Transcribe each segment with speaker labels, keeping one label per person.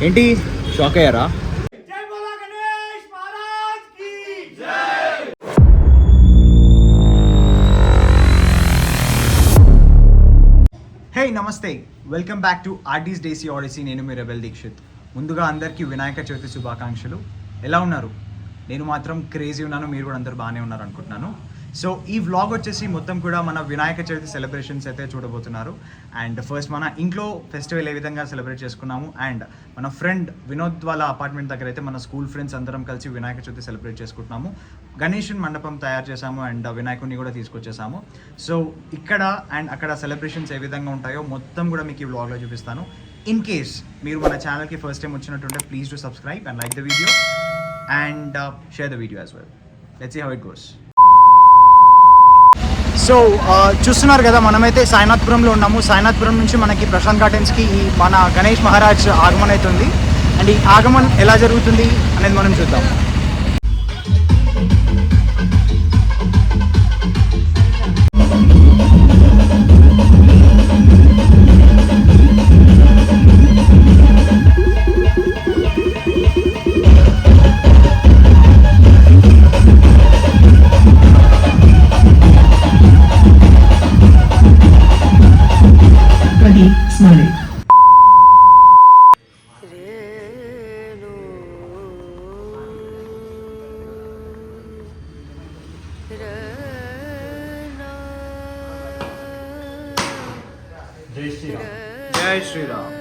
Speaker 1: ఏంటి షాక్ అయ్యారా? హే నమస్తే, వెల్కమ్ బ్యాక్ టు ఆర్టీస్ డేసీ ఆడిసీ. నేను మీ రెబెల్ దీక్షిత్. ముందుగా అందరికీ వినాయక చవితి శుభాకాంక్షలు. ఎలా ఉన్నారు? నేను మాత్రం క్రేజీ ఉన్నాను, మీరు కూడా అందరు బాగానే ఉన్నారు అనుకుంటున్నాను. సో ఈ వ్లాగ్ వచ్చేసి మొత్తం కూడా మన వినాయక చవితి సెలబ్రేషన్స్ అయితే చూడబోతున్నారు. అండ్ ఫస్ట్ మన ఇంట్లో ఫెస్టివల్ ఏ విధంగా సెలబ్రేట్ చేసుకున్నాము, అండ్ మన ఫ్రెండ్ వినోద్ వాళ్ళ అపార్ట్మెంట్ దగ్గర అయితే మన స్కూల్ ఫ్రెండ్స్ అందరం కలిసి వినాయక చవితి సెలబ్రేట్ చేసుకుంటున్నాము. గణేష్ మండపం తయారు చేసాము అండ్ వినాయకుడిని కూడా తీసుకొచ్చేసాము. సో ఇక్కడ అండ్ అక్కడ సెలబ్రేషన్స్ ఏ విధంగా ఉంటాయో మొత్తం కూడా మీకు ఈ వ్లాగ్లో చూపిస్తాను. ఇన్ కేస్ మీరు మన ఛానల్కి ఫస్ట్ టైం వచ్చినట్టుంటే please do subscribe and like the video and share the video as well. Let's see how it goes. So చూస్తున్నారు కదా, మనమైతే సాయినాథ్పురంలో ఉన్నాము. సాయినాథ్పురం నుంచి మనకి ప్రశాంత్ గార్డెన్స్కి ఈ మన గణేష్ మహారాజ్ ఆగమన్ అవుతుంది. అండ్ ఈ ఆగమన్ ఎలా జరుగుతుంది అనేది మనం చూద్దాం. జై శ్రీరామ్.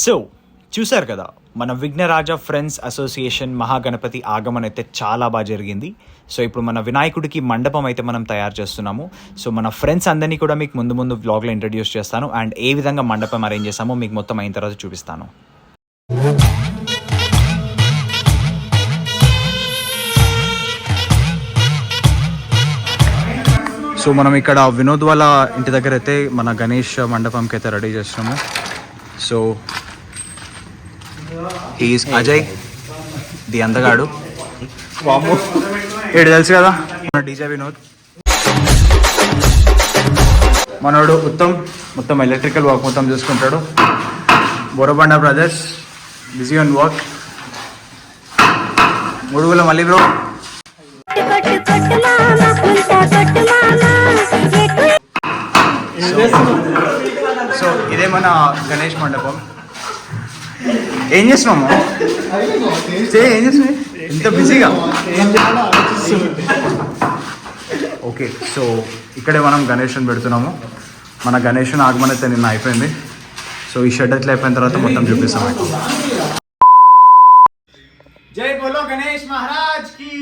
Speaker 1: సో చూశారు కదా, మన విఘ్నరాజ ఫ్రెండ్స్ అసోసియేషన్ మహాగణపతి ఆగమన్ అయితే చాలా బాగా జరిగింది. సో ఇప్పుడు మన వినాయకుడికి మండపం అయితే మనం తయారు చేస్తున్నాము. సో మన ఫ్రెండ్స్ అందరినీ కూడా మీకు ముందు వ్లాగ్లో ఇంట్రడ్యూస్ చేస్తాను. అండ్ ఏ విధంగా మండపం అరేంజ్ చేస్తామో మీకు మొత్తం అయిన తర్వాత చూపిస్తాను. సో మనం ఇక్కడ వినోద్ వాళ్ళ ఇంటి దగ్గర అయితే మన గణేష్ మండపంకి అయితే రెడీ చేస్తున్నాము. సో ఈజ్ అజయ్ ది అందగాడు, ఏడు తెలుసు కదా, మన డీజే వినోద్, మనోడు ఉత్తమ్ మొత్తం ఎలక్ట్రికల్ వర్క్ మొత్తం చూసుకుంటాడు. Borabanda brothers busy on work. మూడుగుల మళ్ళీ బ్రో. సో ఇదే మన గణేష్ మండపం. ఏం చేస్తున్నాము? ఏం చేస్తున్నాయి ఇంత బిజీగా? ఓకే, సో ఇక్కడే మనం గణేష్ని పెడుతున్నాము. మన గణేష్ని ఆగమన్ అయితే నిన్న అయిపోయింది. సో ఈ షెడ్ ఎట్లా అయిపోయిన తర్వాత మొత్తం చూపిస్తాం. జై బోలో గణేష్ మహారాజ్ కి,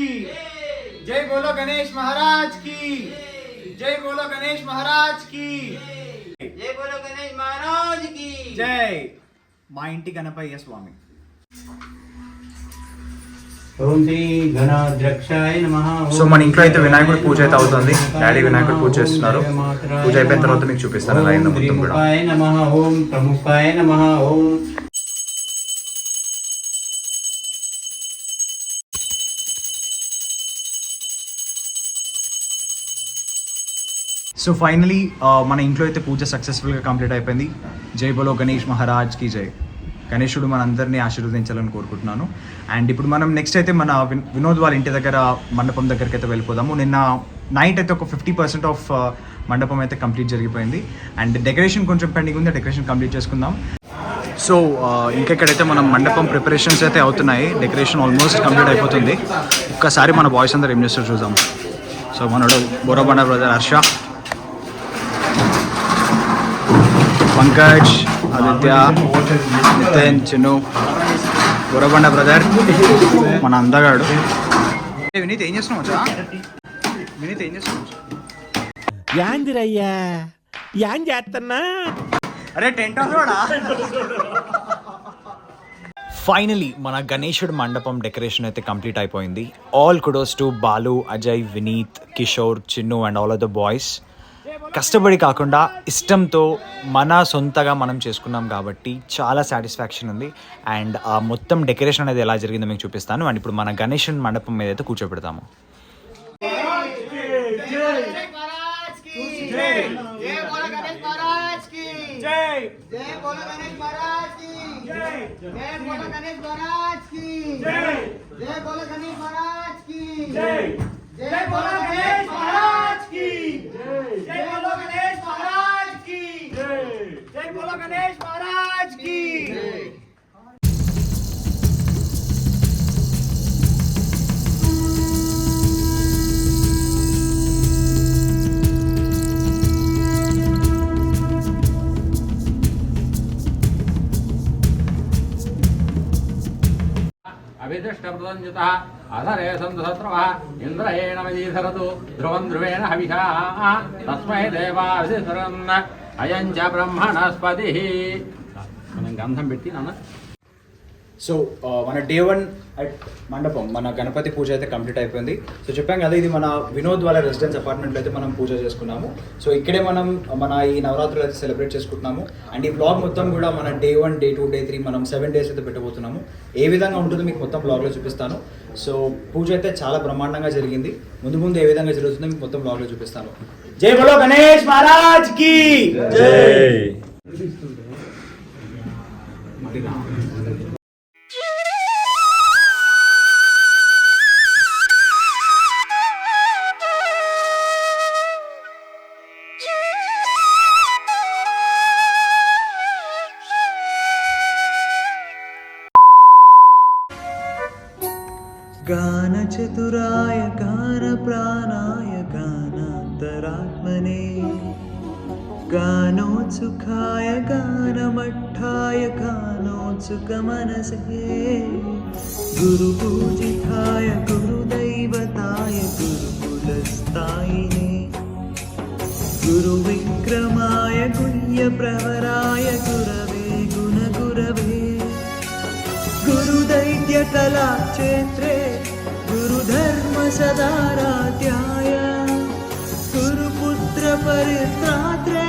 Speaker 1: జై బోలో గణేష్ మహారాజ్ కి, జై బోలో గణేష్ మహారాజ్ కి, జై బోలో గణేష్ మహారాజ్ కి జై. మా ఇంటి గణపయ్య స్వామి. సో మన ఇంట్లో అయితే వినాయకుడి పూజ అయితే అవుతుంది. డాడీ వినాయకుడి పూజ చేస్తున్నారు. పూజ అయిపోయిన తర్వాత మీకు చూపిస్తాను లైన్ మొత్తం కూడా. సో ఫైనలీ మన ఇంట్లో అయితే పూజ సక్సెస్ఫుల్గా కంప్లీట్ అయిపోయింది. జై బోలో గణేష్ మహారాజ్ కి జై. గణేశుడు మన అందరినీ ఆశీర్వదించాలని కోరుకుంటున్నాను. అండ్ ఇప్పుడు మనం నెక్స్ట్ అయితే మన వినోద్ వాళ్ళ ఇంటి దగ్గర మండపం దగ్గరికి అయితే వెళ్ళిపోదాము. నిన్న నైట్ అయితే ఒక 50% ఆఫ్ మండపం అయితే కంప్లీట్ జరిగిపోయింది. అండ్ డెకరేషన్ కొంచెం పెండింగ్ ఉంది, డెకరేషన్ కంప్లీట్ చేసుకుందాం. సో ఇంకెక్కడైతే మనం మండపం ప్రిపరేషన్స్ అయితే అవుతున్నాయి. డెకరేషన్ ఆల్మోస్ట్ కంప్లీట్ అయిపోతుంది. ఒక్కసారి మన బాయ్స్ అందరు ఏం చేస్తారు చూద్దాం. సో మనోడు బోరబండ బ్రదర్ హర్ష, పంకజ్, ఆదిత్య, నితిన్, చిన్ను, బోరబండ బ్రదర్, మన అందగాడు వినీత్. ఏం చేస్తున్నావు? వినీత్ ఏం చేస్తున్నావు?
Speaker 2: యాందిరయ్యా యాన్ చేస్తున్నా.
Speaker 1: అరే టెంట్ హౌస్. ఫైనలీ మన గణేశుడు మండపం డెకరేషన్ అయితే కంప్లీట్ అయిపోయింది. All kudos to Balu, Ajay, Vineeth, Kishore, Chinnu and all of the boys. కష్టపడి కాకుండా ఇష్టంతో మన సొంతగా మనం చేసుకున్నాం కాబట్టి చాలా సాటిస్ఫాక్షన్ ఉంది. అండ్ ఆ మొత్తం డెకరేషన్ అనేది ఎలా జరిగిందో మీకు చూపిస్తాను. అండ్ ఇప్పుడు మన గణేష్ మండపం మీద అయితే కూర్చోబెడతాము. जय
Speaker 3: जय बोलो गणेश महाराज की
Speaker 1: जय
Speaker 3: जय बोलो गणेश महाराज की
Speaker 1: जय
Speaker 3: जय बोलो गणेश महाराज की
Speaker 1: जय
Speaker 3: जय बोलो गणेश महाराज की
Speaker 1: जय बोलो गणेश महाराज की जय बोलो गणेश महाराज की
Speaker 4: अभिदृष्टप्रदञ्जितः अधरे सन्तसत्रवः इन्द्रयेण मयीधरतु ध्रुवं ध्रुवेण हविषा तस्मै देवाभिधिसरन् अयं च ब्रह्मणस्पतिः మనం గంధం పెట్టి నాన్న
Speaker 1: సో మన డే 1 అట్ మండపం మన గణపతి పూజ అయితే కంప్లీట్ అయిపోయింది. సో చెప్పాం కదా, ఇది మన వినోద్ వాళ్ళ రెసిడెన్స్ అపార్ట్మెంట్లో అయితే మనం పూజ చేసుకున్నాము. సో ఇక్కడే మనం మన ఈ నవరాత్రులు అయితే సెలబ్రేట్ చేసుకుంటున్నాము. అండ్ ఈ బ్లాగ్ మొత్తం కూడా మన డే 1, డే 2, డే 3 మనం 7 days అయితే పెట్టబోతున్నాము. ఏ విధంగా ఉంటుందో మీకు మొత్తం బ్లాగ్లో చూపిస్తాను. సో పూజ అయితే చాలా బ్రహ్మాండంగా జరిగింది. ముందు ముందు ఏ విధంగా జరుగుతుందో మీకు మొత్తం బ్లాగ్లో చూపిస్తాను. జై బోలో గణేష్ మహారాజ్ కి జై.
Speaker 5: गानचतुराय गानप्राणाय गानान्तरात्मने गानोत्सुकाय गानमट्ठाय गानोत्सुकमनसे गुरुपूजिताय गुरुदैवताय गुरुकुलस्थायिने गुरुविक्रमाय गुह्यप्रवराय गुरवे गुणगुरवे गुरुदैत्यकलाक्षेत्रे गुरुधर्मसदाराध्याय गुरुपुत्रपरित्रात्रे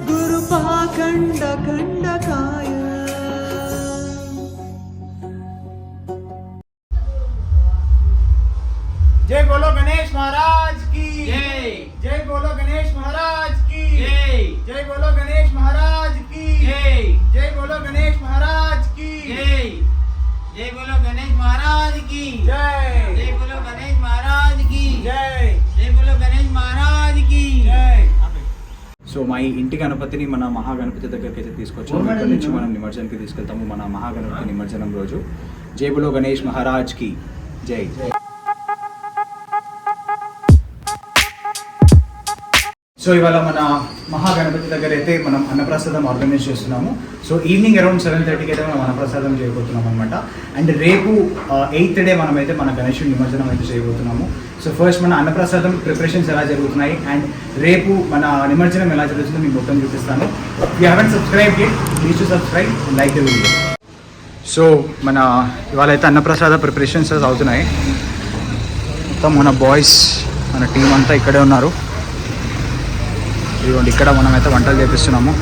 Speaker 5: गुरुपाखण्डखण्डकाय
Speaker 1: जय बोलो गणेश महाराज की
Speaker 4: जय
Speaker 1: जय बोलो गणेश महाराज की
Speaker 4: जय
Speaker 1: जय बोलो गणेश महाराज की
Speaker 4: जय
Speaker 1: जय बोलो गणेश महाराज की
Speaker 4: जय जय बोलो गणेश महाराज की
Speaker 1: जय
Speaker 4: जय बोलो गणेश महाराज की
Speaker 1: जय
Speaker 4: जय बोलो गणेश महाराज की
Speaker 1: जय. సో మా ఈ ఇంటి గణపతిని మన మహాగణపతి దగ్గరికి అయితే తీసుకొచ్చాము. ఇక్కడ నుంచి మనం నిమజ్జనానికి తీసుకెళ్తాము మన మహాగణపతి నిమజ్జనం రోజు. జై బోలో గణేష్ మహారాజ్ కి జై. సో ఇవాళ మన మహాగణపతి దగ్గర అయితే మనం అన్నప్రసాదం ఆర్గనైజ్ చేస్తున్నాము. సో ఈవినింగ్ అరౌండ్ 7:30కి అయితే మనం అన్నప్రసాదం చేయబోతున్నాం అనమాట. అండ్ రేపు 8th డే మనమైతే మన గణేశుడి నిమజ్జనం అయితే చేయబోతున్నాము. సో ఫస్ట్ మన అన్నప్రసాదం ప్రిపరేషన్స్ ఎలా జరుగుతున్నాయి అండ్ రేపు మన నిమజ్జనం ఎలా జరుగుతుందో మీకు మొత్తం చూపిస్తాను. You haven't subscribe it, please to subscribe and like the video. So మన ఇవాళ అయితే అన్నప్రసాద ప్రిపరేషన్స్ అవుతున్నాయి. మొత్తం మన బాయ్స్ మన టీం అంతా ఇక్కడే ఉన్నారు. ఇదిగోండి ఇక్కడ మనమైతే వంటలు చేపిస్తున్నాము.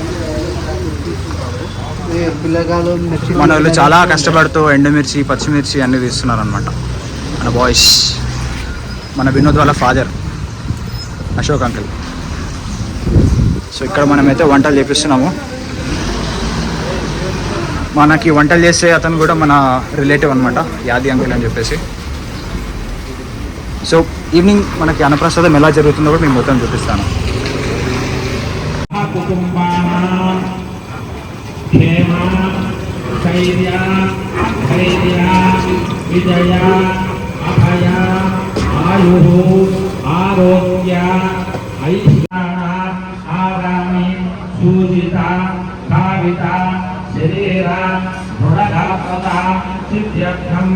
Speaker 1: మన వాళ్ళు చాలా కష్టపడుతూ ఎండుమిర్చి పచ్చిమిర్చి అన్నీ తీస్తున్నారు అనమాట మన బాయ్స్. మన వినోద్ వాళ్ళ ఫాదర్ అశోక్ అంకుల్. సో ఇక్కడ మనమైతే వంటలు చేపిస్తున్నాము. మనకి వంటలు చేసే అతను కూడా మన రిలేటివ్ అనమాట, యాది అంకుల్ అని చెప్పేసి. సో ఈవినింగ్ మనకి అన్నప్రసాదం ఎలా జరుగుతుందో కూడా మేము మొత్తం చూపిస్తాను.
Speaker 2: కుటుంబానాం క్షేమ ధైర్య ధైర్య విజయ అభయ ఆయు ఆరోగ్య ఐశ్వర్య ఆరామి సూజిత భావిత శరీర దృఢగాత్రత సిద్ధ్యర్థం.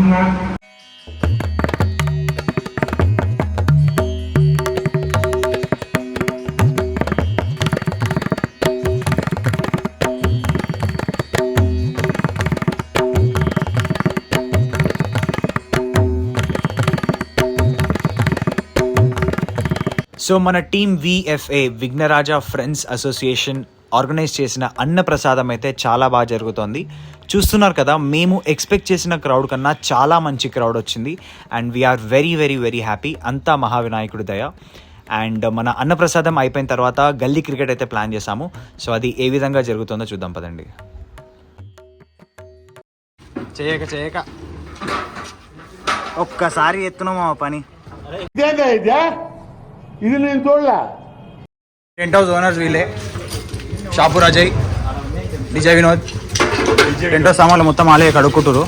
Speaker 1: సో మన team విఎఫ్ఏ Vighnaraja friends association organise చేసిన అన్నప్రసాదం అయితే చాలా బాగా జరుగుతోంది. చూస్తున్నారు కదా, మేము ఎక్స్పెక్ట్ చేసిన క్రౌడ్ కన్నా చాలా మంచి క్రౌడ్ వచ్చింది. And we are very very very happy. అంతా మహావినాయకుడి దయ. అండ్ మన అన్నప్రసాదం అయిపోయిన తర్వాత గల్లీ క్రికెట్ అయితే ప్లాన్ చేసాము. సో అది ఏ విధంగా జరుగుతుందో చూద్దాం పదండి. చేయక ఒక్కసారి ఎత్తున్నాము ఆ పని.
Speaker 6: ఇది నేను చూడలే.
Speaker 1: టెంట్ హౌస్ ఓనర్స్ వీళ్ళే, షాపూర్ అజయ్, విజయ్ వినోద్. టెంట్ హౌస్ సామాన్లు మొత్తం ఆలే కడుక్కుంటారు.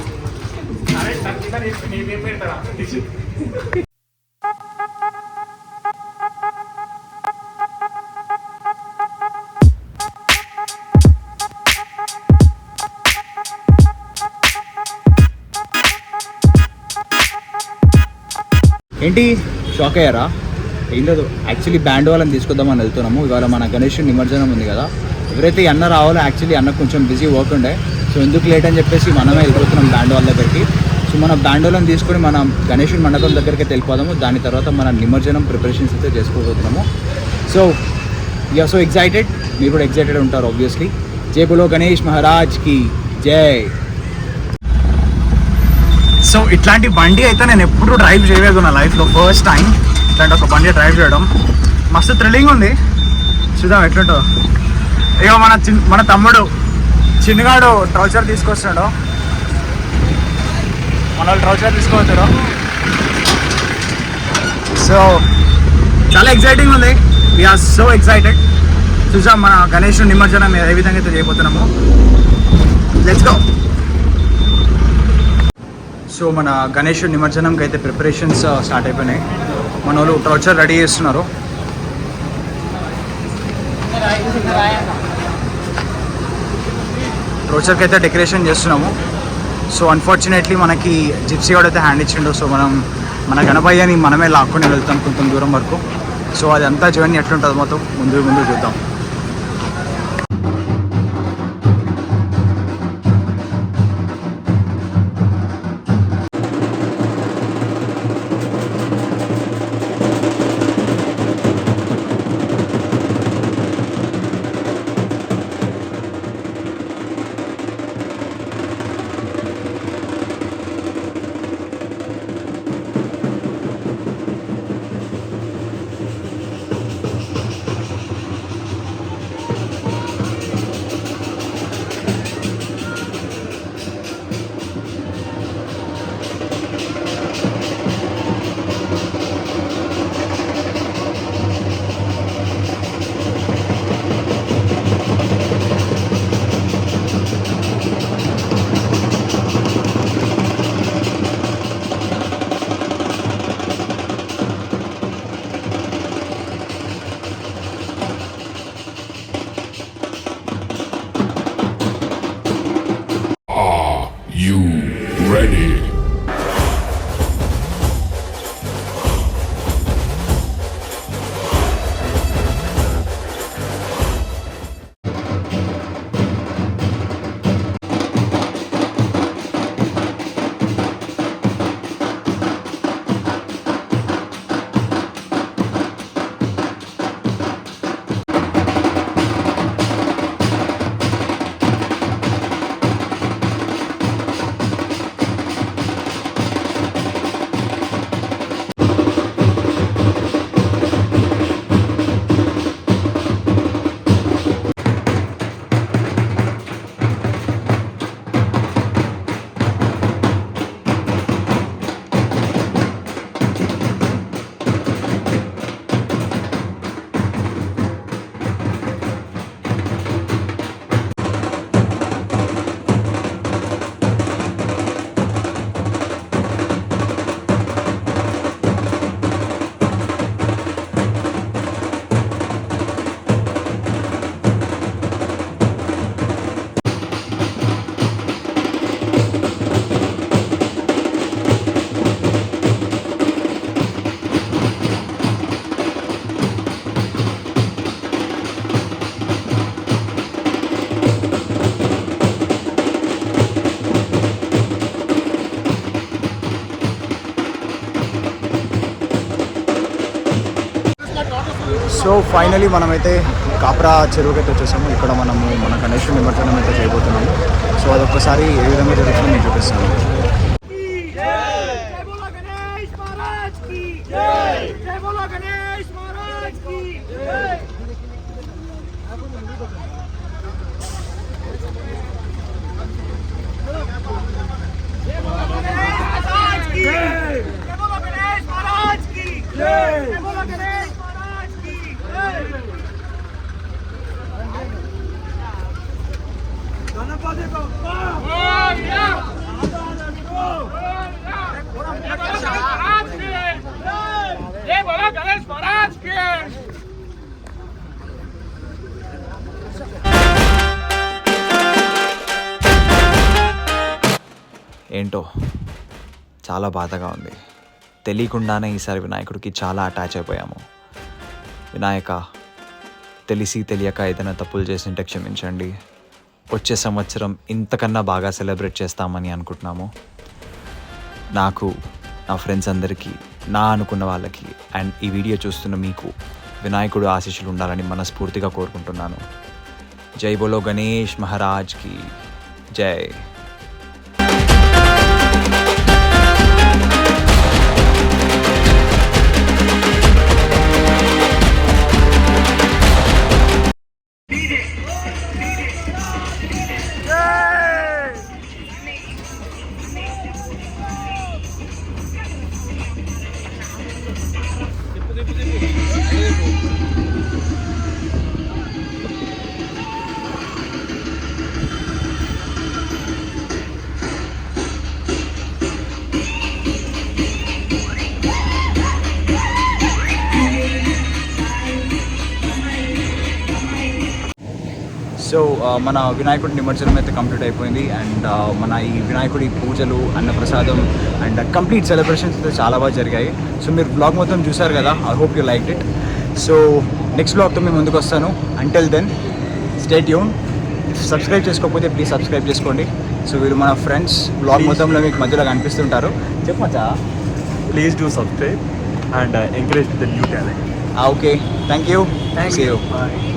Speaker 1: ఏంటి షాక్ అయ్యారా? ఏం లేదు, యాక్చువల్లీ బ్యాండ్ వాళ్ళని తీసుకొద్దామని వెళ్తున్నాము. ఇవాళ మన గణేష్ నిమజ్జనం ఉంది కదా, ఎవరైతే ఈ అన్న రావాలో యాక్చువల్లీ అన్న కొంచెం బిజీ వర్క్ ఉండే, సో ఎందుకు లేట్ అని చెప్పేసి మనమే వెళ్ళిపోతున్నాం బ్యాండ్ వాళ్ళ దగ్గరికి. సో మన బ్యాండ్ వాళ్ళని తీసుకొని మనం గణేషుని మండపం దగ్గరికి వెళ్ళిపోదాము. దాని తర్వాత మన నిమజ్జనం ప్రిపరేషన్స్ అయితే చేసుకోబోతున్నాము. సో యూఆర్ సో ఎక్సైటెడ్, మీరు కూడా ఎక్సైటెడ్ ఉంటారు ఆబ్వియస్లీ. జై బోలో గణేష్ మహారాజ్కి జై. సో ఇట్లాంటి బండి అయితే నేను ఎప్పుడు డ్రైవ్ చేయలేదు నా లైఫ్లో, ఫస్ట్ టైం ఇట్లాంటి ఒక బండి డ్రైవ్ చేయడం. మస్తు థ్రిల్లింగ్ ఉంది. చూద్దాం ఎట్లుంటుందో. ఇక మన తమ్ముడు చిన్నగాడు ట్రౌజర్ తీసుకొస్తాడు, మన వాళ్ళు ట్రౌజర్ తీసుకోవచ్చారు. సో చాలా ఎక్సైటింగ్ ఉంది, వీఆర్ సో ఎక్సైటెడ్. చూసాం మన గణేష్ నిమజ్జనం ఏ విధంగా అయితే చేయబోతున్నాము. Let's go. సో మన గణేష్ నిమజ్జనంకి అయితే ప్రిపరేషన్స్ స్టార్ట్ అయిపోయినాయి. మన వాళ్ళు ట్రౌచర్ రెడీ చేస్తున్నారు. ట్రౌచర్కి అయితే డెకరేషన్ చేస్తున్నాము. సో అన్ఫార్చునేట్లీ మనకి జిప్సీ వాడు అయితే హ్యాండ్ ఇచ్చిండు. సో మనం మన గణపయ్యని మనమే లాక్కొని వెళ్తాం కొంచెం దూరం వరకు. సో అదంతా జర్నీ ఎట్లుంటుందో మొత్తం ముందు చూద్దాం.
Speaker 6: You ready?
Speaker 1: సో ఫైనలీ మనమైతే కాప్రా చెరువుకి అయితే వచ్చేసాము. ఇక్కడ మనము మన గణేష్ నిమజ్జనం అయితే చేయబోతున్నాము. సో అదొక్కసారి ఏ విధంగా జరుగుతుందో నేను చూపిస్తాను.
Speaker 3: जय बोलो गणेश महाराज की जय। जय बोलो गणेश महाराज
Speaker 1: ఏంటో చాలా బాధగా ఉంది. తెలియకుండానే ఈసారి వినాయకుడికి చాలా అటాచ్ అయిపోయాము. వినాయక, తెలిసి తెలియక ఏదైనా తప్పులు చేసింటే క్షమించండి. వచ్చే సంవత్సరం ఇంతకన్నా బాగా సెలబ్రేట్ చేస్తామని అనుకుంటున్నాము. నాకు, నా ఫ్రెండ్స్ అందరికీ, నా అనుకున్న వాళ్ళకి అండ్ ఈ వీడియో చూస్తున్న మీకు వినాయకుడు ఆశీస్సులు ఉండాలని మనస్ఫూర్తిగా కోరుకుంటున్నాను. జై బోలో గణేష్ మహారాజ్కి జై. సో మన వినాయకుడి నిమజ్జనం అయితే కంప్లీట్ అయిపోయింది అండ్ మన ఈ వినాయకుడి పూజలు అన్నప్రసాదం అండ్ కంప్లీట్ సెలబ్రేషన్స్ అయితే చాలా బాగా జరిగాయి. సో మీరు బ్లాగ్ మొత్తం చూసారు కదా, I hope you like it. So next బ్లాగ్తో మేము ముందుకు వస్తాను. Until then stay tune. Subscribe చేసుకోకపోతే ప్లీజ్ సబ్స్క్రైబ్ చేసుకోండి. సో వీళ్ళు మన ఫ్రెండ్స్ బ్లాగ్ మొత్తంలో మీకు మధ్యలో కనిపిస్తుంటారు. చెప్పచ్చా?
Speaker 7: Please do subscribe and encourage the new talent.
Speaker 1: Okay, thank you.
Speaker 7: Thank
Speaker 1: See
Speaker 7: you.
Speaker 1: you.
Speaker 7: Bye.